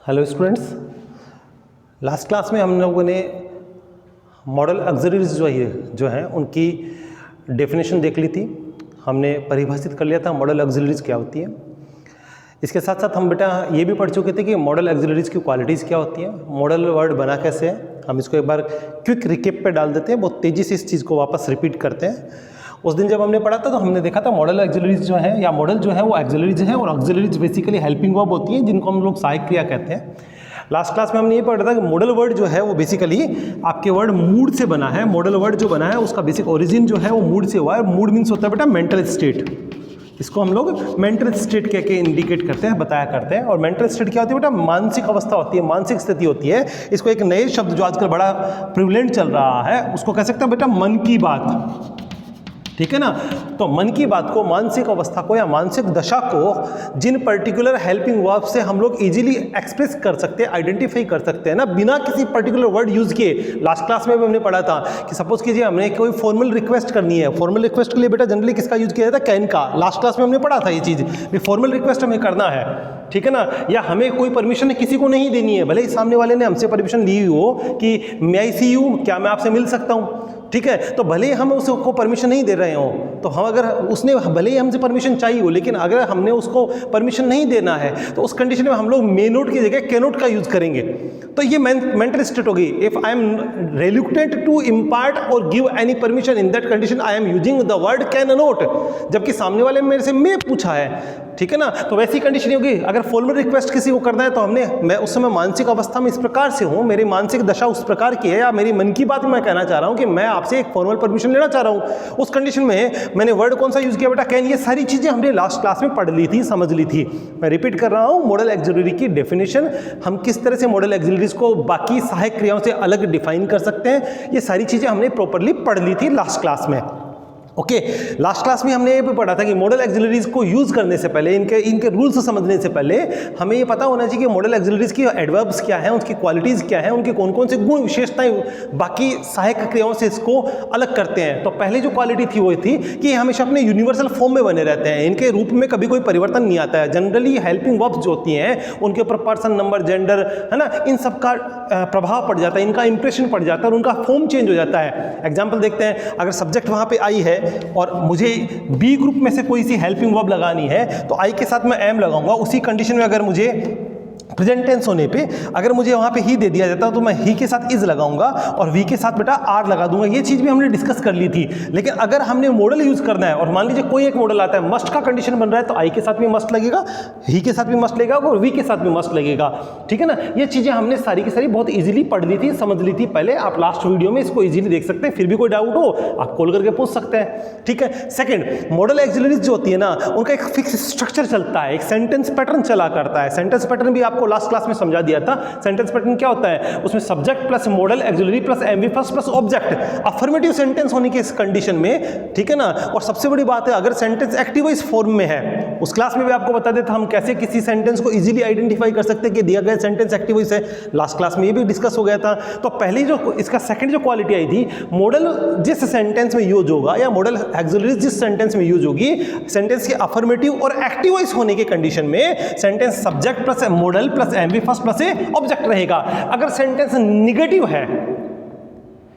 Hello students, last class में हम लोगों ने मॉडल ऑक्सिलरीज जो हैं उनकी डेफिनेशन देख ली थी। हमने परिभाषित कर लिया था मॉडल ऑक्सिलरीज क्या होती है। इसके साथ साथ हम बेटा ये भी पढ़ चुके थे कि मॉडल ऑक्सिलरीज की क्वालिटीज़ क्या होती हैं, मॉडल वर्ड बना कैसे है। हम इसको एक बार क्विक रिकेप पे डाल देते हैं, बहुत तेज़ी से इस चीज़ को वापस रिपीट करते हैं। उस दिन जब हमने पढ़ा था तो हमने देखा था मॉडल ऑक्सिलरीज जो है या मॉडल जो है वो ऑक्सिलरीज है, और ऑक्सिलरीज बेसिकली हेल्पिंग वर्ब होती हैं जिनको हम लोग सहायक क्रिया कहते हैं। लास्ट क्लास में हमने ये पढ़ा था कि मॉडल वर्ड जो है वो बेसिकली आपके वर्ड मूड से बना है। मॉडल वर्ड जो बना है उसका बेसिक ओरिजिन जो है वो मूड से हुआ है। मूड मीन्स होता है बेटा मेंटल स्टेट। इसको हम लोग मेंटल स्टेट कह के इंडिकेट करते हैं, बताया करते हैं। और मेंटल स्टेट क्या होती है बेटा? मानसिक अवस्था होती है, मानसिक स्थिति होती है। इसको एक नए शब्द जो आजकल बड़ा प्रिवलेंट चल रहा है उसको कह सकते हैं बेटा मन की बात, ठीक है ना। तो मन की बात को, मानसिक अवस्था को या मानसिक दशा को जिन पर्टिकुलर हेल्पिंग वर्ब से हम लोग इजीली एक्सप्रेस कर सकते हैं, आइडेंटिफाई कर सकते हैं ना, बिना किसी पर्टिकुलर वर्ड यूज किए। लास्ट क्लास में भी हमने पढ़ा था कि सपोज कीजिए हमने कोई फॉर्मल रिक्वेस्ट करनी है। फॉर्मल रिक्वेस्ट के लिए बेटा जनरली किसका यूज किया जाता है? कैन का। लास्ट क्लास में हमने पढ़ा था ये चीज़, फॉर्मल रिक्वेस्ट हमें करना है, ठीक है ना। या हमें कोई परमिशन किसी को नहीं देनी है, भले ही सामने वाले ने हमसे परमिशन ली हो कि मे आई सी यू, क्या मैं आपसे मिल सकता हूँ, ठीक है। तो भले ही हम उसको परमिशन नहीं दे रहे हो, तो हम अगर उसने भले ही हमसे परमिशन चाहिए हो, लेकिन अगर हमने उसको परमिशन नहीं देना है तो उस कंडीशन में हम लोग मे नोट की जगह कैन नोट का यूज करेंगे। तो ये मेंटल स्टेट होगी। If I am reluctant to impart और give any permission, in that condition I am using the word can not, जबकि सामने वाले मेरे से मे पूछा है, ठीक है ना। तो वैसी कंडीशन होगी। अगर फॉर्मल रिक्वेस्ट किसी को करना है तो मैं उस समय मानसिक अवस्था में इस प्रकार से हूं, मेरी मानसिक दशा उस प्रकार की है, या मेरी मन की बात में मैं कहना चाह रहा हूं कि मैं आपसे एक फॉर्मल परमिशन लेना चाह रहा हूं, उस कंडीशन में मैंने वर्ड कौन सा यूज किया बेटा? कैन। ये सारी चीजें हमने लास्ट क्लास में पढ़ ली थी, समझ ली थी। मैं रिपीट कर रहा हूं, मॉडल ऑक्सिलरी की डेफिनेशन, हम किस तरह से मॉडल ऑक्सिलरीज को बाकी सहायक क्रियाओं से अलग डिफाइन कर सकते हैं, ये सारी चीजें हमने प्रॉपर्ली पढ़ ली थी लास्ट क्लास में। ओके, लास्ट क्लास में हमने ये भी पढ़ा था कि मॉडल ऑक्सिलरीज को यूज करने से पहले, इनके रूल्स समझने से पहले हमें ये पता होना चाहिए कि मॉडल ऑक्सिलरीज की एडवर्ब्स क्या है, उसकी क्वालिटीज क्या है, उनके कौन कौन से गुण विशेषताएं बाकी सहायक क्रियाओं से इसको अलग करते हैं। तो पहली जो क्वालिटी थी वो थी कि ये हमेशा अपने यूनिवर्सल फॉर्म में बने रहते हैं, इनके रूप में कभी कोई परिवर्तन नहीं आता है। जनरली हेल्पिंग वर्ब्स जो होती हैं उनके ऊपर पर्सन, नंबर, जेंडर, है ना, इन सब का प्रभाव पड़ जाता है, इनका इंप्रेशन पड़ जाता है और उनका फॉर्म चेंज हो जाता है। एग्जाम्पल देखते हैं, अगर सब्जेक्ट वहां पे आई है और मुझे बी ग्रुप में से कोई सी हेल्पिंग वर्ब लगानी है तो आई के साथ मैं एम लगाऊंगा। उसी कंडीशन में अगर मुझे प्रेजेंट टेंस होने पे अगर मुझे वहां पे ही दे दिया जाता तो मैं ही के साथ इज लगाऊंगा और वी के साथ बेटा आर लगा दूंगा। ये चीज भी हमने डिस्कस कर ली थी। लेकिन अगर हमने मॉडल यूज करना है और मान लीजिए कोई एक मॉडल आता है, मस्ट का कंडीशन बन रहा है, तो आई के साथ भी मस्ट लगेगा, ही के साथ भी मस्ट लगेगा और वी के साथ भी मस्ट लगेगा, ठीक है ना। ये चीजें हमने सारी की सारी बहुत इजीली पढ़ ली थी, समझ ली थी पहले। आप लास्ट वीडियो में इसको इजीली देख सकते हैं। फिर भी कोई डाउट हो आप कॉल करके पूछ सकते हैं, ठीक है। सेकंड, मॉडल ऑक्सिलरीज जो होती है ना, उनका एक फिक्स स्ट्रक्चर चलता है, एक सेंटेंस पैटर्न चला करता है। सेंटेंस पैटर्न भी आपको लास्ट क्लास में समझा दिया था। सेंटेंस पैटर्न क्या होता है? उसमें subject plus modal auxiliary plus MV first plus object, affirmative sentence होने की इस कंडीशन में, ठीक है ना। और सबसे बड़ी बात है, अगर सेंटेंस एक्टिव इस फॉर्म में है, उस क्लास में भी आपको बता देता हम कैसे किसी सेंटेंस को इजीली आइडेंटिफाई कर सकते हैं कि दिया गया सेंटेंस एक्टिव वॉइस है। लास्ट क्लास में ये भी डिस्कस हो गया था। तो पहली जो इसका सेकंड जो क्वालिटी आई थी, मॉडल जिस सेंटेंस में यूज होगा या मॉडल ऑक्सिलरी जिस सेंटेंस में यूज होगी, सेंटेंस के अफर्मेटिव और एक्टिव वॉइस होने के कंडीशन में sentence subject plus modal plus MV first plus object रहेगा। अगर सेंटेंस निगेटिव है,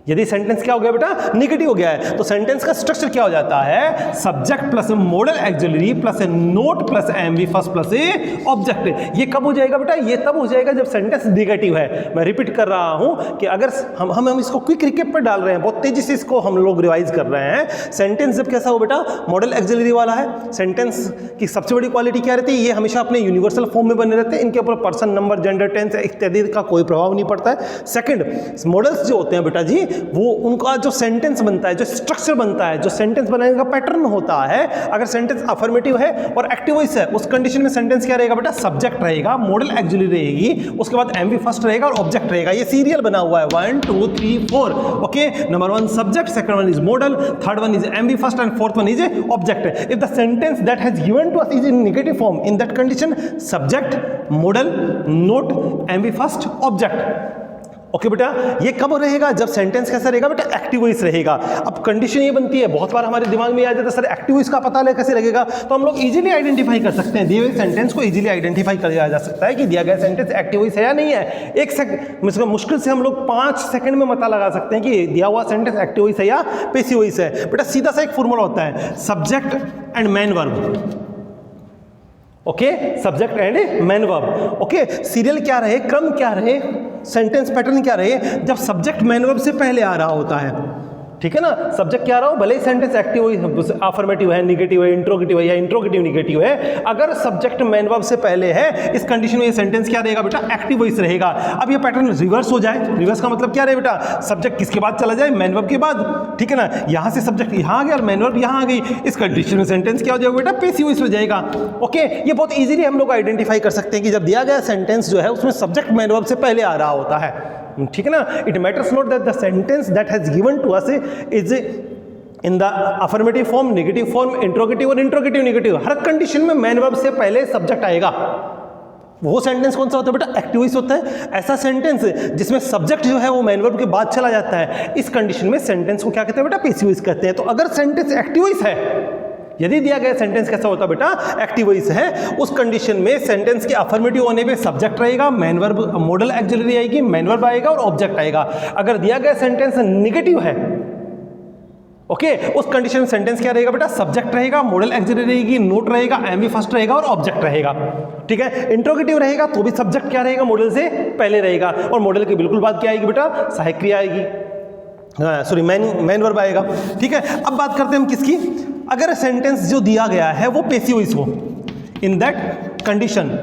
यदि सेंटेंस क्या हो गया बेटा? निगेटिव हो गया है, तो सेंटेंस का स्ट्रक्चर क्या हो जाता है? Subject plus modal auxiliary plus not plus MV first plus object. ये कब हो जाएगा बेटा? ये तब हो जाएगा जब सेंटेंस निगेटिव है। मैं रिपीट कर रहा हूं कि अगर हम इसको क्विक रिकेप पर डाल रहे हैं, बहुत तेजी से इसको हम लोग रिवाइज कर रहे हैं। सेंटेंस जब कैसा हो बेटा? मॉडल ऑक्सिलरी वाला है। सेंटेंस की सबसे बड़ी क्वालिटी क्या रहती है? ये हमेशा अपने यूनिवर्सल फॉर्म में बने रहते हैं, इनके ऊपर पर्सन, नंबर, जेंडर, टेंस इत्यादि का कोई प्रभाव नहीं पड़ता है। सेकंड, मॉडल्स जो होते हैं बेटा जी, वो उनका जो सेंटेंस बनता है, जो स्ट्रक्चर बनता है, जो सेंटेंस बनाने का पैटर्न होता है, अगर सेंटेंस अफर्मेटिव है और एक्टिव वॉइस है, उस कंडीशन में सेंटेंस क्या रहेगा बेटा? सब्जेक्ट रहेगा, मॉडल ऑक्सिलरी रहेगी, उसके बाद एमवी फर्स्ट रहेगा और ऑब्जेक्ट रहेगा। ये सीरियल बना हुआ है 1 2 3 4। Okay, number 1 subject, second one is modal, third one is MV first and fourth one is object. If the sentence that has given to us is in negative form, in that condition subject, modal, not, MV first, object. Okay बेटा, ये कब रहेगा? जब sentence कैसा रहेगा बेटा? Active voice रहेगा। अब कंडीशन ये बनती है, बहुत बार हमारे दिमाग में आ जाता है सर एक्टिव वॉइस का पता कैसे लगेगा? तो हम लोग इजीली आइडेंटिफाई कर सकते हैं, दिए हुए सेंटेंस को इजीली आइडेंटिफाई किया जा सकता है कि दिया गया सेंटेंस एक्टिव वॉइस है या नहीं है। एक सेकंड मुश्किल से हम लोग 5 सेकंड में पता लगा सकते हैं कि दिया हुआ सेंटेंस एक्टिव वॉइस है या पैसिव वॉइस है। बेटा सीधा सा एक फॉर्मूला होता है, subject and main verb. Okay, subject and main verb. Okay, serial क्या रहे, क्रम क्या रहे, सेंटेंस पैटर्न क्या रहे, जब सब्जेक्ट मेन वर्ब से पहले आ रहा होता है, ठीक है ना। सब्जेक्ट क्या रहा हो, भले ही सेंटेंस एक्टिव अफर्मेटिव है, निगेटिव है, इंट्रोगेटिव है या इंट्रोगेटिव निगेटिव है, अगर सब्जेक्ट मेन वर्ब से पहले है, इस कंडीशन में ये सेंटेंस क्या रहेगा बेटा? एक्टिव वॉइस रहेगा। अब ये पैटर्न रिवर्स हो जाए, रिवर्स का मतलब क्या रहे बेटा? सब्जेक्ट किसके बाद चला जाए? मेन वर्ब के बाद, ठीक है ना। यहां से सब्जेक्ट यहां आ गया और मेन वर्ब यहां आ गई, इस कंडीशन में सेंटेंस क्या हो जाएगा बेटा? पैसिव वॉइस हो जाएगा। ओके, ये बहुत इजीली हम लोग आइडेंटिफाई कर सकते हैं कि जब दिया गया सेंटेंस जो है उसमें सब्जेक्ट मेन वर्ब से पहले आ रहा होता है, ठीक है ना। It matters not that the sentence that has given to us is in the affirmative form, negative form, interrogative और इंट्रोगेटिव निगेटिव, हर कंडीशन में मेन वर्ब से पहले सब्जेक्ट आएगा। वो सेंटेंस कौन सा होता है बेटा? एक्टिव वॉइस होता है। ऐसा सेंटेंस जिसमें सब्जेक्ट जो है वो मेन वर्ब के बाद चला जाता है, इस कंडीशन में सेंटेंस को क्या कहते हैं बेटा? पैसिव वॉइस कहते हैं। तो अगर सेंटेंस एक्टिव वॉइस है, यदि दिया गया सेंटेंस कैसा होता है बेटा? एक्टिव वॉइस है, उस कंडीशन में सेंटेंस के अफर्मेटिव होने पे सब्जेक्ट रहेगा, मेन वर्ब मॉडल एक्सिलरी आएगी, मेन वर्ब आएगा और ऑब्जेक्ट आएगा। अगर दिया गया सेंटेंस नेगेटिव है, ओके, उस कंडीशन में सेंटेंस क्या रहेगा बेटा? सब्जेक्ट रहेगा, मॉडल एक्सिलरी रहेगी, नोट रहेगा, एमवी फर्स्ट रहेगा और ऑब्जेक्ट रहेगा, ठीक है। इंट्रोगेटिव रहेगा तो भी सब्जेक्ट क्या रहेगा? मॉडल से पहले रहेगा और मॉडल के बिल्कुल बाद क्या आएगी बेटा? सहायक क्रिया आएगी, सॉरी मेन वर्ब आएगा, ठीक है। अब बात करते हैं हम किसकी? अगर सेंटेंस जो दिया गया है वो पैसिव वॉइस हो, इन दैट कंडीशन,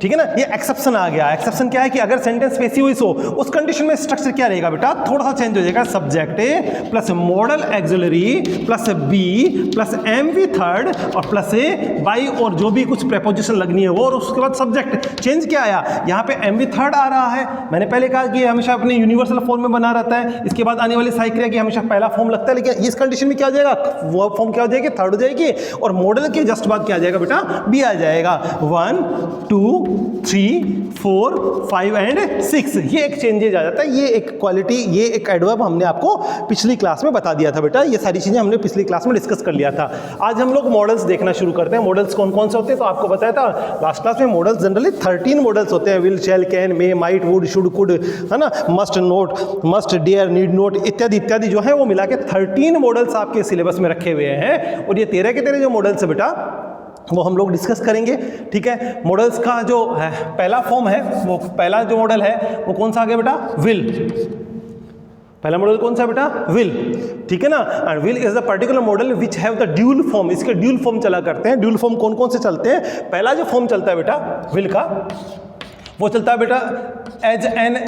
ठीक है ना। ये एक्सेप्शन आ गया। एक्सेप्शन क्या है कि अगर सेंटेंस पैसिव वॉइस हो, उस कंडीशन में स्ट्रक्चर क्या रहेगा बेटा? थोड़ा सा चेंज हो जाएगा, subject A plus modal auxiliary plus B plus MV third और प्लस ए बाई और जो भी कुछ प्रेपोजिशन लगनी है वो, और उसके बाद सब्जेक्ट। चेंज क्या आया यहाँ पे? एमवी थर्ड आ रहा है। मैंने पहले कहा कि हमेशा अपने यूनिवर्सल फॉर्म में बना रहता है, इसके बाद आने वाली सहायक क्रिया की हमेशा पहला फॉर्म लगता है, लेकिन इस कंडीशन में क्या हो जाएगा? वो फॉर्म क्या हो जाएगी? थर्ड हो जाएगी और मॉडल के जस्ट बाद क्या आ जाएगा बेटा? बी आ जाएगा। 1 2 3 4 5 एंड 6, ये एक चेंजेज आ जाता है, ये एक क्वालिटी, ये एक एडवर्ब हमने आपको पिछली क्लास में बता दिया था बेटा। ये सारी चीजें हमने पिछली क्लास में डिस्कस कर लिया था। आज हम लोग मॉडल्स देखना शुरू करते हैं। मॉडल्स कौन कौन से होते हैं? तो आपको बताया था लास्ट क्लास में, मॉडल्स जनरली 13 मॉडल्स होते हैं, will, shall, can, may, might, would, should, could, है ना, must, not, must, dare, need not इत्यादि इत्यादि जो है वो मिला के 13 मॉडल्स आपके सिलेबस में रखे हुए हैं। और ये 13 के 13 जो मॉडल्स है बेटा वो हम लोग डिस्कस करेंगे, ठीक है। मॉडल्स का जो है पहला फॉर्म है, वो पहला जो मॉडल है वो कौन सा आ गया बेटा? विल। पहला मॉडल कौन सा बेटा? विल, ठीक है ना। And will is the particular model which have the dual form. इसके ड्यूल फॉर्म चला करते हैं। ड्यूल फॉर्म कौन कौन से चलते हैं? पहला जो फॉर्म चलता है बेटा विल का, वो चलता है बेटा as an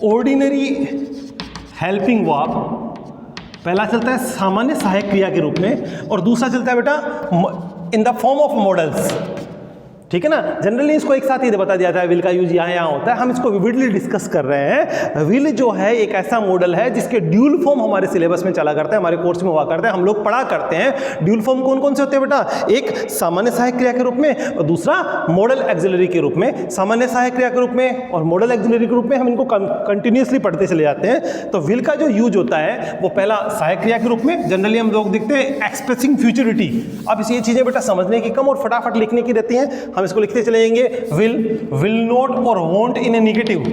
ordinary helping verb, पहला चलता है सामान्य सहायक क्रिया के रूप में, और दूसरा चलता है बेटा in the form of models, ठीक है ना। जनरली इसको एक साथ ही बता दिया था, विल का यूज यहाँ होता है। हम इसको विविडली डिस्कस कर रहे हैं। विल जो है एक ऐसा मॉडल है जिसके ड्यूल फॉर्म हमारे सिलेबस में चला करता है, हमारे कोर्स में हुआ करता है, हम लोग पढ़ा करते हैं। ड्यूल फॉर्म कौन कौन से होते हैं बेटा? एक सामान्य सहायक क्रिया के रूप में और दूसरा मॉडल एक्सिलरी के रूप में। सामान्य सहायक क्रिया के रूप में और मॉडल एक्सिलरी के रूप में हम इनको कंटिन्यूसली पढ़ते चले जाते हैं। तो विल का जो यूज होता है वो पहला सहायक क्रिया के रूप में, जनरली हम लोग देखते हैं एक्सप्रेसिंग फ्यूचरिटी। अब ये चीजें बेटा समझने की कम और फटाफट लिखने की रहती हैं, हम इसको लिखते चलेंगे। विल, विल नॉट और won't in A negative,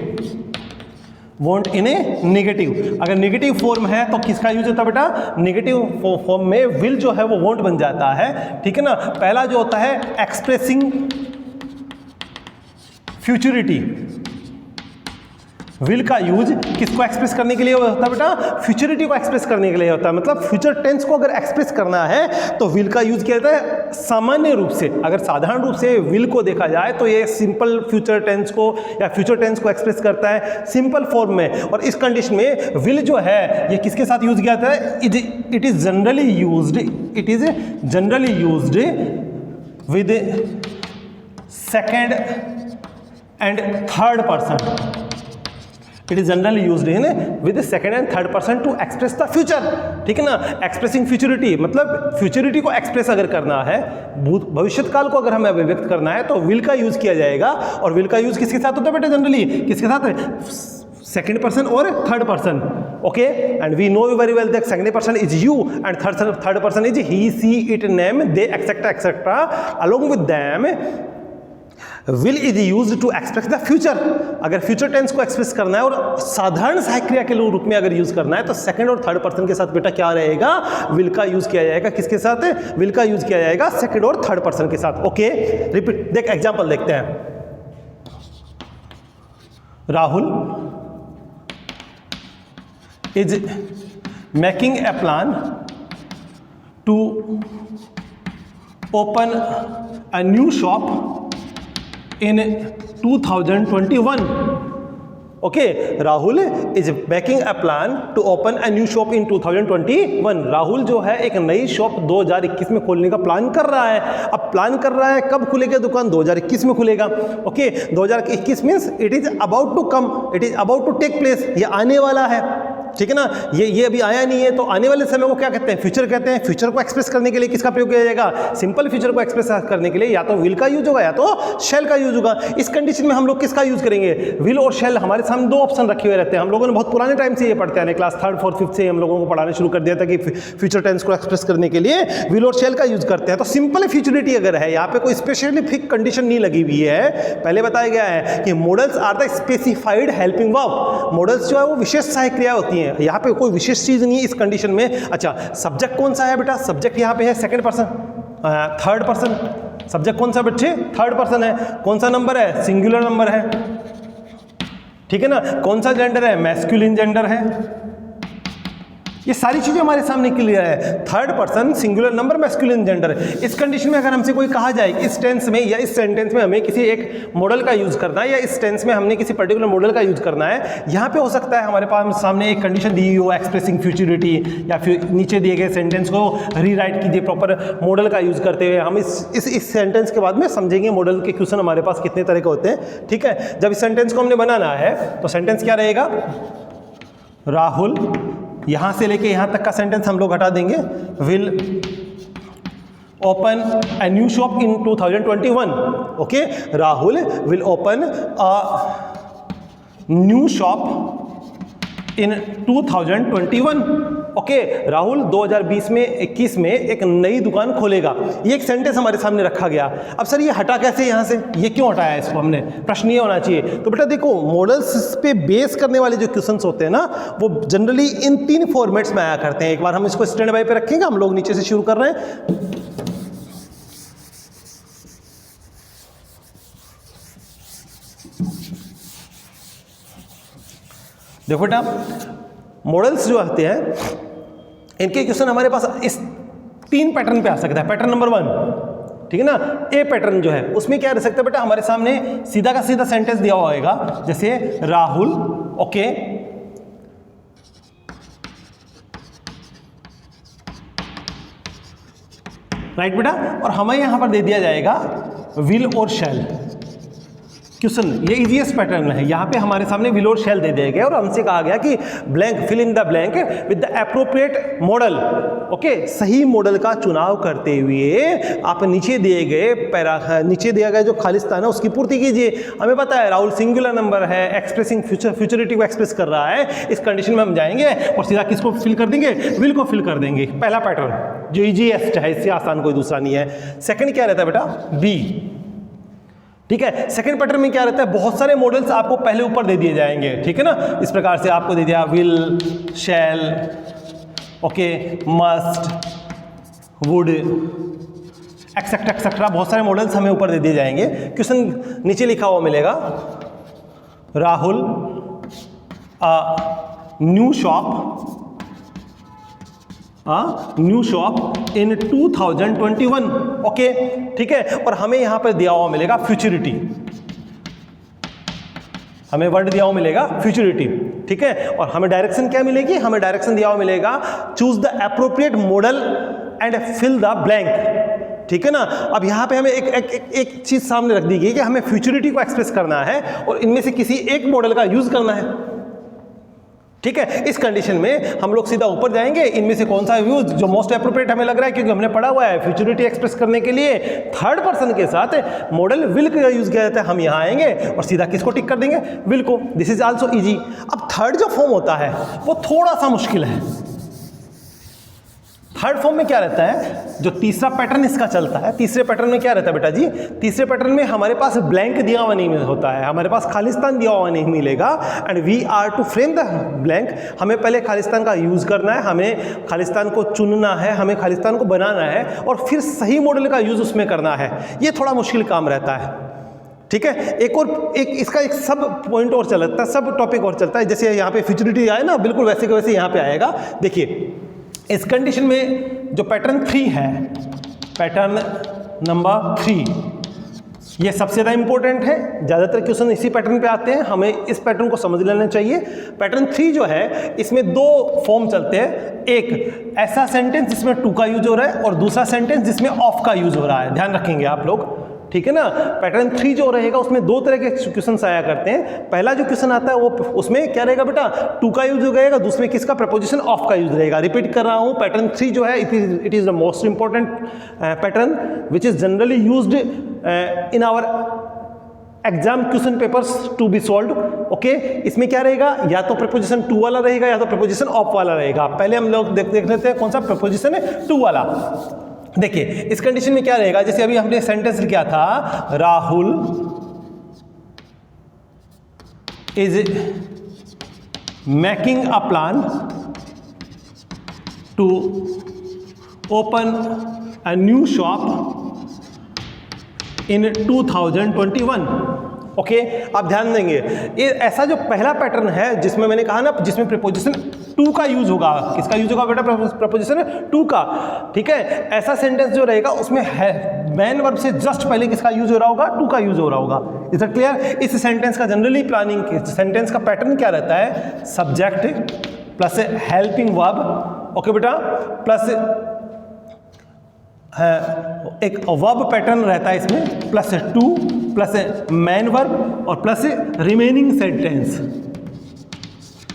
won't in A negative. अगर नेगेटिव फॉर्म है तो किसका यूज होता है बेटा? नेगेटिव फॉर्म में विल जो है वो वोंट बन जाता है, ठीक है ना। पहला जो होता है एक्सप्रेसिंग फ्यूचरिटी, विल का यूज किसको एक्सप्रेस करने के लिए होता है बेटा? फ्यूचरिटी को एक्सप्रेस करने के लिए होता है। मतलब फ्यूचर टेंस को अगर एक्सप्रेस करना है तो विल का यूज किया जाता है सामान्य रूप से। अगर साधारण रूप से विल को देखा जाए तो ये सिंपल फ्यूचर टेंस को या फ्यूचर टेंस को एक्सप्रेस करता है सिंपल फॉर्म में। और इस कंडीशन में विल जो है ये किसके साथ यूज किया जाता है? It is generally used with second and third person. It is generally used in with second and third person to express the future, ठीक है ना। एक्सप्रेसिंग फ्यूचरिटी मतलब फ्यूचरिटी को एक्सप्रेस अगर करना है, भविष्य काल को अगर हमें अभिव्यक्त करना है तो विल का यूज किया जाएगा। और विल का यूज किसके साथ होता है बेटा? जनरली किसके साथ? second person or third person. Okay, and we know very well that second person is you and third person is he, she, it, them, they, etc etc. Along with them will is used to express the future. अगर future tense को express करना है और साधारण सहायक क्रिया के रूप में अगर यूज करना है तो सेकंड और थर्ड पर्सन के साथ बेटा क्या रहेगा, विल का यूज किया जाएगा. किसके साथ? विल का यूज किया जाएगा सेकंड और थर्ड पर्सन के साथ. Okay, repeat. देख एग्जांपल देखते हैं. Rahul is making a plan to open a new shop in 2021. Okay, Rahul is making a plan to open a new shop in 2021. Rahul जो है एक नई शॉप 2021 में खोलने का प्लान कर रहा है. अब प्लान कर रहा है कब खुलेगा दुकान? 2021 में खुलेगा. Okay, 2021 means it is about to come, it is about to take place. ये आने वाला है, ठीक है ना. ये अभी आया नहीं है, तो आने वाले समय को क्या कहते हैं? फ्यूचर कहते हैं. फ्यूचर को एक्सप्रेस करने के लिए किसका प्रयोग किया जाएगा? सिंपल फ्यूचर को एक्सप्रेस करने के लिए या तो विल का यूज होगा या तो शेल का यूज होगा. इस कंडीशन में हम लोग किसका यूज करेंगे? विल और शेल. हमारे सामने दो ऑप्शन रखे हुए रहते हैं. हम लोगों ने बहुत पुराने टाइम से ये पढ़ते हैं, क्लास 3rd 4th 5th से हम लोगों को पढ़ाना शुरू कर दिया था कि फ्यूचर टेंस को एक्सप्रेस करने के लिए विल और शेल का यूज करते हैं. तो सिंपल फ्यूचरिटी अगर है, यहाँ पे कोई स्पेसिफिक कंडीशन नहीं लगी हुई है. पहले बताया गया है कि modals are the specified helping verb. Modals जो है वो विशेष सहायक क्रिया होती हैं. यहाँ पे कोई विशेष चीज नहीं है इस कंडीशन में. अच्छा, सब्जेक्ट कौन सा है बेटा? सब्जेक्ट यहाँ पे है second person, third person. Subject कौन सा बच्चे? थर्ड पर्सन है. कौन सा नंबर है? सिंगुलर नंबर है, ठीक है ना. कौन सा जेंडर है? मैस्कुलिन जेंडर है. ये सारी चीजें हमारे सामने क्लियर है. Third person, singular number, masculine gender. इस कंडीशन में अगर हमसे कोई कहा जाए इस टेंस में या इस सेंटेंस में हमें किसी एक मॉडल का यूज करना है या इस टेंस में हमने किसी पर्टिकुलर मॉडल का यूज करना है, यहाँ पे हो सकता है हमारे पास सामने एक कंडीशन दी हो एक्सप्रेसिंग फ्यूचरिटी, या फिर नीचे दिए गए सेंटेंस को रीराइट कीजिए प्रॉपर मॉडल का यूज करते हुए. हम इस सेंटेंस के बाद में समझेंगे मॉडल के क्वेश्चन हमारे पास कितने तरह के होते हैं. ठीक है, जब इस सेंटेंस को हमने बनाना है तो सेंटेंस क्या रहेगा? राहुल, यहां से लेके यहां तक का सेंटेंस हम लोग हटा देंगे. Will open a new shop in 2021. Okay, Rahul will open a new shop in 2021. Okay, Rahul 2020 में 21 में एक नई दुकान खोलेगा. ये एक सेंटेंस हमारे सामने रखा गया. अब सर ये हटा कैसे यहाँ से? ये क्यों हटाया इसको हमने? प्रश्न ये होना चाहिए. तो बेटा देखो, मॉडल्स पे बेस करने वाले जो क्वेश्चंस होते हैं ना, वो जनरली इन 3 फॉर्मेट्स में आया करते हैं. एक बार हम इसको स्टैंड बाय पे रखेंगे. हम लोग नीचे से शुरू कर रहे हैं. देखो बेटा, मॉडल्स जो आते हैं इनके क्वेश्चन हमारे पास इस 3 पैटर्न पे आ सकता है. पैटर्न नंबर 1, ठीक है ना, ए पैटर्न जो है उसमें क्या रह सकता है बेटा? हमारे सामने सीधा का सीधा सेंटेंस दिया हुआ होगा, जैसे राहुल, ओके, राइट बेटा, और हमें यहां पर दे दिया जाएगा विल और शैल. क्वेश्चन ये इजीएस्ट पैटर्न है. यहाँ पे हमारे सामने विल और शैल दे दिए गए और हमसे कहा गया कि blank, fill in the blank with the appropriate modal. Okay, सही मॉडल का चुनाव करते हुए आप नीचे दिए गए नीचे दिया गया जो खाली स्थान है उसकी पूर्ति कीजिए. हमें पता है राहुल सिंगुलर नंबर है, एक्सप्रेसिंग फ्यूचरिटी को एक्सप्रेस कर रहा है. इस कंडीशन में हम जाएंगे और सीधा किसको फिल कर देंगे? विल को फिल कर देंगे. पहला पैटर्न जो इजीएस्ट है, इससे आसान कोई दूसरा नहीं है. सेकंड क्या रहता है बेटा? बी. ठीक है, सेकंड पैटर्न में क्या रहता है? बहुत सारे मॉडल्स आपको पहले ऊपर दे दिए जाएंगे. ठीक है ना, इस प्रकार से आपको दे दिया will, shall, okay, must, would, etcetera etcetera. बहुत सारे मॉडल्स हमें ऊपर दे दिए जाएंगे. क्वेश्चन नीचे लिखा हुआ मिलेगा, Rahul new shop in 2021. Okay, ठीक है, और हमें यहां पर दिया हुआ मिलेगा फ्यूचरिटी. हमें वर्ड दिया हुआ मिलेगा फ्यूचरिटी. ठीक है, और हमें डायरेक्शन क्या मिलेगी? हमें डायरेक्शन दिया हुआ मिलेगा choose the appropriate modal and fill the blank. ठीक है ना. अब यहां पे हमें एक चीज सामने रख दी गई कि हमें फ्यूचरिटी को एक्सप्रेस करना है और इनमें से किसी एक मॉडल का यूज करना है. ठीक है। इस कंडीशन में हम लोग सीधा ऊपर जाएंगे, इनमें से कौन सा यूज जो मोस्ट एप्रोप्रिएट हमें लग रहा है, क्योंकि हमने पढ़ा हुआ है फ्यूचरिटी एक्सप्रेस करने के लिए थर्ड पर्सन के साथ मॉडल विल का यूज किया जाता है। हम यहाँ आएंगे और सीधा किसको टिक कर देंगे, विल को। This is also easy. अब थर्ड जो फॉर्म होता है वो थोड़ा सा मुश्किल है। थर्ड फॉर्म में क्या रहता है, जो तीसरा पैटर्न इसका चलता है, तीसरे पैटर्न में क्या रहता है बेटा जी, तीसरे पैटर्न में हमारे पास ब्लैंक दिया हुआ नहीं होता है, हमारे पास खालिस्तान दिया हुआ नहीं मिलेगा। And we are to frame the blank, हमें पहले खालिस्तान का यूज करना है, हमें खालिस्तान को चुनना है, हमें खालिस्तान को बनाना है और फिर सही मॉडल का यूज उसमें करना है। ये थोड़ा मुश्किल काम रहता है। ठीक है। एक इसका एक सब पॉइंट और चलता है, सब टॉपिक और चलता है। जैसे यहाँ पे फ्यूचरिटी आए ना, बिल्कुल वैसे के वैसे यहाँ पे आएगा। देखिए इस कंडीशन में जो पैटर्न 3 है, पैटर्न नंबर 3, ये सबसे ज़्यादा इंपॉर्टेंट है। ज़्यादातर क्वेश्चन इसी पैटर्न पे आते हैं, हमें इस पैटर्न को समझ लेना चाहिए। पैटर्न 3 जो है इसमें दो फॉर्म चलते हैं, एक ऐसा सेंटेंस जिसमें टू का यूज हो रहा है और दूसरा सेंटेंस जिसमें ऑफ का यूज हो रहा है। ध्यान रखेंगे आप लोग, ठीक है ना। पैटर्न 3 जो रहेगा उसमें दो तरह के क्वेश्चन आया करते हैं। पहला जो क्वेश्चन आता है वो उसमें क्या रहेगा बेटा, टू का यूज हो जाएगा, दूसरे में किसका, प्रपोजिशन ऑफ का यूज रहेगा। रिपीट कर रहा हूं, पैटर्न 3 जो है it is the most important pattern which is generally used in our exam question papers to be solve. Okay, इसमें क्या रहेगा, या तो प्रपोजिशन टू वाला रहेगा या तो प्रपोजिशन ऑफ वाला रहेगा। पहले हम लोग देख लेते हैं कौन सा प्रपोजिशन है, टू वाला। देखिए इस कंडीशन में क्या रहेगा, जैसे अभी हमने सेंटेंस लिखा था, Rahul is making a plan to open a new shop in 2021। Okay, आप ध्यान देंगे ये ऐसा जो पहला पैटर्न है जिसमें मैंने कहा ना, जिसमें प्रीपोजिशन टू का यूज होगा। किसका यूज होगा बेटा, प्रपोजिशन टू का। ठीक है, ऐसा सेंटेंस जो रहेगा उसमें है मैन वर्ब से जस्ट पहले किसका यूज हो रहा होगा, टू का यूज हो रहा होगा। Is it clear. इस सेंटेंस का जनरली प्लानिंग सेंटेंस का पैटर्न क्या रहता है, subject plus helping verb. Okay बेटा, प्लस एक वर्ब पैटर्न रहता है इसमें, plus two plus man verb और प्लस रिमेनिंग सेंटेंस।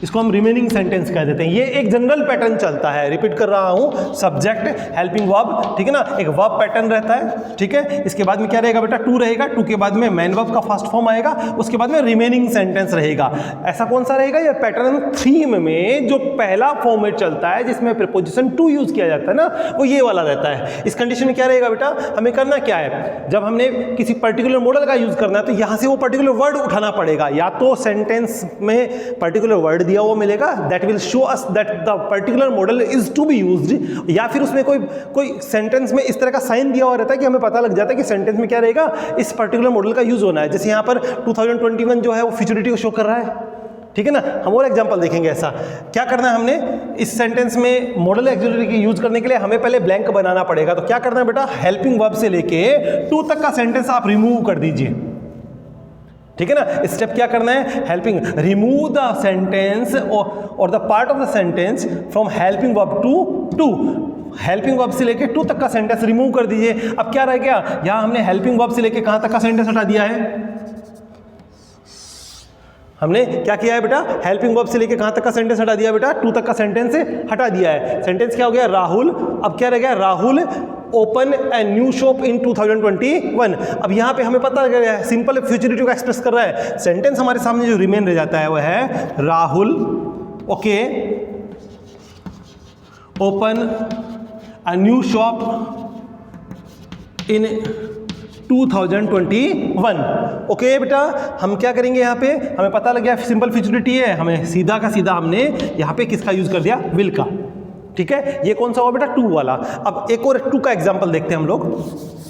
इसको हम रिमेनिंग सेंटेंस कह देते हैं। ये एक जनरल पैटर्न चलता है। रिपीट कर रहा हूं, सब्जेक्ट हेल्पिंग वर्ब, ठीक है ना, एक वर्ब पैटर्न रहता है। ठीक है, इसके बाद में क्या रहेगा बेटा, टू रहेगा, टू के बाद में मैन वर्ब का फर्स्ट फॉर्म आएगा, उसके बाद में रिमेनिंग सेंटेंस रहेगा। ऐसा कौन सा रहेगा, ये पैटर्न 3 में जो पहला फॉर्मेट चलता है जिसमें प्रीपोजिशन टू यूज किया जाता है ना, वो ये वाला रहता है। इस कंडीशन में क्या रहेगा बेटा, हमें करना क्या है, जब हमने किसी पर्टिकुलर मॉडल का यूज करना है तो यहां से वो पर्टिकुलर वर्ड उठाना पड़ेगा। या तो सेंटेंस में पर्टिकुलर वर्ड दिया हुआ मिलेगा, that will show us that the particular modal is to be used, या फिर उसमें कोई सेंटेंस में इस तरह का साइन दिया हुआ रहता है कि हमें पता लग जाता है कि सेंटेंस में क्या रहेगा, इस पर्टिकुलर मॉडल का यूज होना है। जैसे यहाँ पर 2021 जो है वो फ्यूचरिटी को शो कर रहा है। ठीक है ना, हम और एग्जांपल देखेंगे। ऐसा क्या करना है हमने, इस सेंटेंस में मॉडल एक्सिलरी की यूज करने के लिए हमें पहले ब्लैंक बनाना पड़ेगा। तो क्या करना है बेटा, हेल्पिंग वर्ब से लेके टू तक का सेंटेंस आप रिमूव कर दीजिए। ठीक है ना, स्टेप क्या करना है, हेल्पिंग, रिमूव द सेंटेंस और the part of the sentence from helping verb to helping verb से लेके टू तक का सेंटेंस रिमूव कर दीजिए। अब क्या रह गया, यहां हमने हेल्पिंग वर्ब से लेके कहां तक का सेंटेंस हटा दिया है, हमने क्या किया है बेटा, हेल्पिंग वर्ब से लेके कहां तक का सेंटेंस हटा दिया बेटा, टू तक का सेंटेंस हटा दिया है। सेंटेंस क्या हो गया, राहुल। अब क्या रह गया, Rahul open a new shop in 2021। अब यहां पे हमें पता लग गया है, सिंपल फ्यूचरिटी को एक्सप्रेस कर रहा है। सेंटेंस हमारे सामने जो रिमेन रह जाता है वो है, Rahul okay open a new shop in 2021। Okay बेटा, हम क्या करेंगे, यहाँ पे हमें पता लग गया सिंपल फ्यूचरिटी है, हमें सीधा का सीधा हमने यहाँ पे किसका यूज कर दिया, विल का। ठीक है, ये कौन सा हुआ बेटा, टू वाला। अब एक और टू का एग्जांपल देखते हैं हम लोग।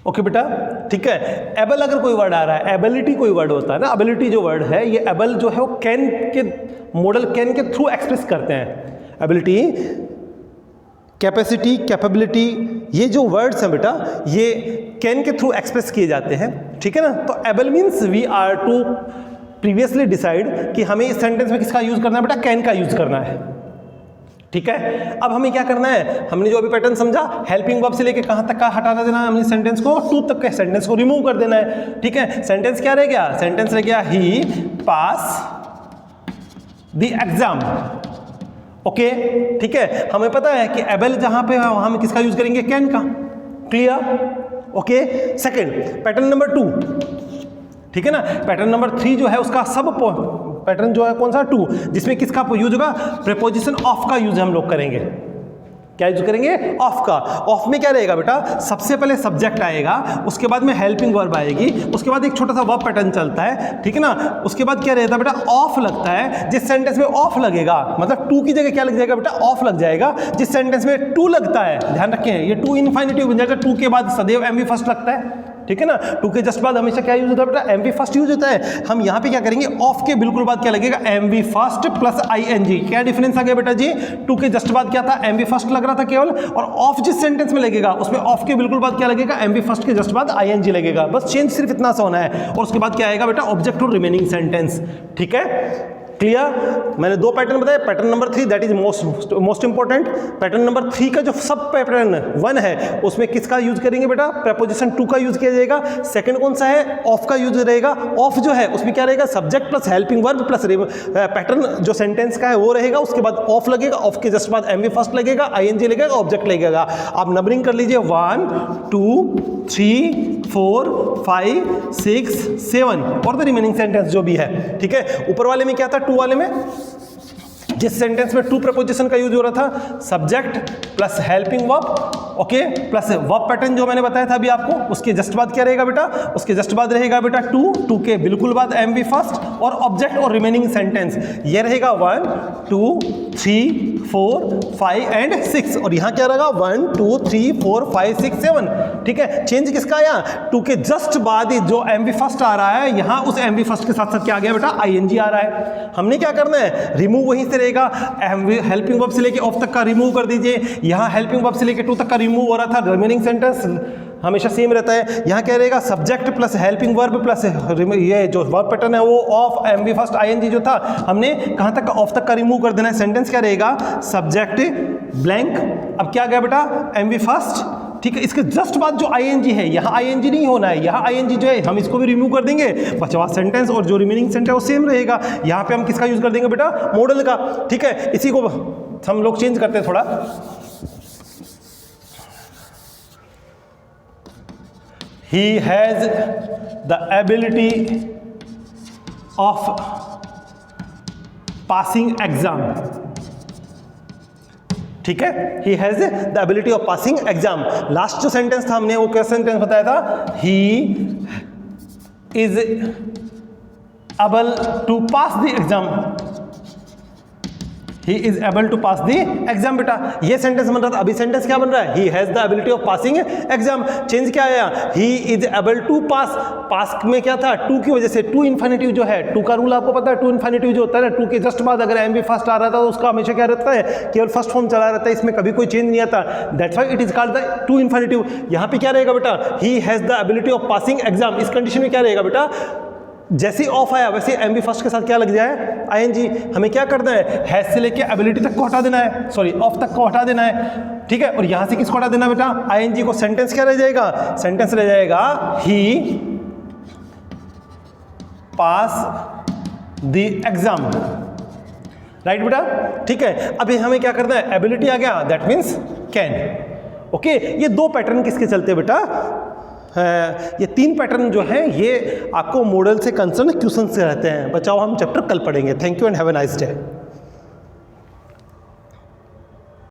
ओके बेटा, ठीक है। एबल अगर कोई वर्ड आ रहा है, एबिलिटी कोई वर्ड होता है ना, एबिलिटी जो वर्ड है, ये एबल जो है वो कैन के मॉडल कैन के थ्रू एक्सप्रेस करते हैं। एबिलिटी कैपेसिटी, कैपेबिलिटी, ये जो वर्ड्स हैं बेटा ये कैन के थ्रू एक्सप्रेस किए जाते हैं, ठीक है ना। तो able means we are to previously decide कि हमें इस सेंटेंस में किसका यूज करना है बेटा, कैन का यूज करना है, ठीक है। अब हमें क्या करना है, हमने जो अभी पैटर्न समझा, हेल्पिंग वर्ब से लेके कहां तक का हटाना देना है, हमने सेंटेंस को टू तक के सेंटेंस को रिमूव कर देना है, ठीक है। सेंटेंस क्या रह गया, सेंटेंस रह गया ही पास द एग्जाम, ओके, ठीक है। हमें पता है कि एबल जहां पे वहां हम किसका यूज करेंगे, कैन का, clear, okay. Second pattern number 2, ठीक है ना। पैटर्न नंबर 3 जो है उसका सब पैटर्न जो है कौन सा, 2, जिसमें किसका यूज होगा, प्रीपोजिशन ऑफ का यूज हम लोग करेंगे। क्या यूज करेंगे, ऑफ का। ऑफ में क्या रहेगा बेटा, सबसे पहले सब्जेक्ट आएगा, उसके बाद में हेल्पिंग वर्ब आएगी, उसके बाद एक छोटा सा वर्ब पैटर्न चलता है, ठीक है ना। उसके बाद क्या रहता है बेटा, ऑफ लगता है। जिस सेंटेंस में ऑफ लगेगा, मतलब टू की जगह क्या लग जाएगा बेटा, ऑफ लग जाएगा। जिस सेंटेंस में टू लगता है, ध्यान रखें ये टू इनफाइनिटिव बन जाएगा, टू के बाद सदैव एमवी फर्स्ट लगता है, ठीक है ना। टू के जस्ट बाद हमेशा क्या यूज होता है बेटा, एमवी फर्स्ट यूज होता है। हम यहाँ पे क्या करेंगे, ऑफ के बिल्कुल बाद क्या लगेगा, एमवी फर्स्ट प्लस आईएनजी। क्या डिफरेंस आ गया बेटा जी, टू के जस्ट बाद क्या था, एमवी फर्स्ट लग रहा था केवल, और ऑफ जिस सेंटेंस में लगेगा उसमें ऑफ के बिल्कुल बाद क्या लगेगा, एमवी फर्स्ट के जस्ट बाद आईएनजी लगेगा। बस चेंज सिर्फ इतना सा होना है, और उसके बाद क्या आएगा बेटा, ऑब्जेक्ट और रिमेनिंग सेंटेंस, ठीक है। क्लियर, मैंने 2 पैटर्न बताए। Pattern number 3 that is most important. Pattern number 3 का जो सब पैटर्न 1 है उसमें किसका यूज करेंगे बेटा, प्रपोजिशन 2 का यूज किया जाएगा। सेकंड कौन सा है, ऑफ का यूज रहेगा। ऑफ जो है उसमें क्या रहेगा, subject plus helping verb plus pattern जो सेंटेंस का है वो रहेगा, उसके बाद ऑफ लगेगा, ऑफ के जस्ट बाद एमवी फर्स्ट लगेगा, आईएनजी लगेगा, ऑब्जेक्ट लगेगा। आप नंबरिंग कर लीजिए 1 2 3 4 5 6 7 और द रिमेनिंग सेंटेंस जो भी है, ठीक है। ऊपर वाले में क्या था, 2 वाले में जिस सेंटेंस में 2 प्रपोजिशन का यूज हो रहा था, subject plus helping verb, okay, plus verb pattern जो मैंने बताया था अभी आपको, उसके जस्ट बाद क्या रहेगा बेटा, उसके जस्ट बाद रहेगा बेटा 2 के बिल्कुल बाद एमवी फर्स्ट और ऑब्जेक्ट और रिमेनिंग सेंटेंस। ये रहेगा 1 2 3 4 5 एंड 6, और यहाँ क्या रहेगा 1 2 3 4 5 6 7, ठीक है। चेंज किसका आया, 2 के जस्ट बाद जो एमवी फर्स्ट आ रहा है, यहाँ उस एमवी फर्स्ट के साथ साथ क्या आ गया बेटा, आईएनजी आ रहा है। हमने क्या करना है, रिमूव वहीं से रहेगा, हेल्पिंग वर्ब से लेके ऑफ तक का रिमूव कर दीजिए। यहाँ हेल्पिंग वर्ब से लेके 2 तक का रिमूव हो रहा था, रिमेनिंग सेंटेंस हमेशा सेम रहता है। यहाँ क्या रहेगा, subject plus helping verb plus ये जो वर्ब पैटर्न है वो ऑफ एमवी फर्स्ट आईएनजी जो था, हमने कहाँ तक का, ऑफ तक का रिमूव कर देना है। सेंटेंस क्या रहेगा, सब्जेक्ट ब्लैंक, अब क्या गया बेटा, एमवी फर्स्ट, ठीक है। इसके जस्ट बाद जो आईएनजी है, यहाँ आईएनजी नहीं होना है, यहाँ आईएनजी जो है हम इसको भी रिमूव कर देंगे, बचा हुआ सेंटेंस और जो रिमेनिंग सेंटेंस वो सेम रहेगा। यहाँ पे हम किसका यूज कर देंगे बेटा, मॉडल का, ठीक है। इसी को हम लोग चेंज करते हैं थोड़ा। He has the ability of passing exam, ठीक है। He has the ability of passing exam। Last जो सेंटेंस था हमने वो क्या सेंटेंस बताया था, He is able to pass the exam, He is able to pass the exam बेटा, ये सेंटेंस बन रहा था। अभी सेंटेंस क्या बन रहा है, He has the ability of passing exam। Change क्या आया, He is able to pass। पास में क्या था, 2 की वजह से, 2 इन्फिनिटिव जो है, 2 का रूल आपको पता है, 2 इन्फिनिटिव जो होता है ना, 2 के जस्ट बाद अगर एमवी फर्स्ट आ रहा था तो उसका हमेशा क्या रहता है, केवल फर्स्ट फॉर्म चला रहता है, इसमें कभी कोई चेंज नहीं आता। That's why it is called the 2 infinitive. यहाँ पे क्या रहेगा बेटा, He has the ability of passing exam। इस कंडीशन में क्या रहेगा बेटा, जैसे ऑफ आया वैसे एमवी फर्स्ट के साथ क्या लग जाए, आईएनजी। हमें क्या करना है, हैज से लेके एबिलिटी तक को हटा देना है, सॉरी ऑफ तक को हटा देना है, ठीक है। और यहां से किसको हटा देना बेटा, आईएनजी को। सेंटेंस क्या रह जाएगा, सेंटेंस रह जाएगा ही पास द एग्जाम, राइट बेटा, ठीक है। अभी हमें क्या करना है, एबिलिटी आ गया, दैट मीन्स कैन, ओके। ये 2 पैटर्न किसके चलते बेटा, ये 3 पैटर्न जो हैं ये आपको मॉडल से कंसर्न क्वेश्चन से रहते हैं। बचाओ हम चैप्टर कल पढ़ेंगे। Thank you and have a nice day.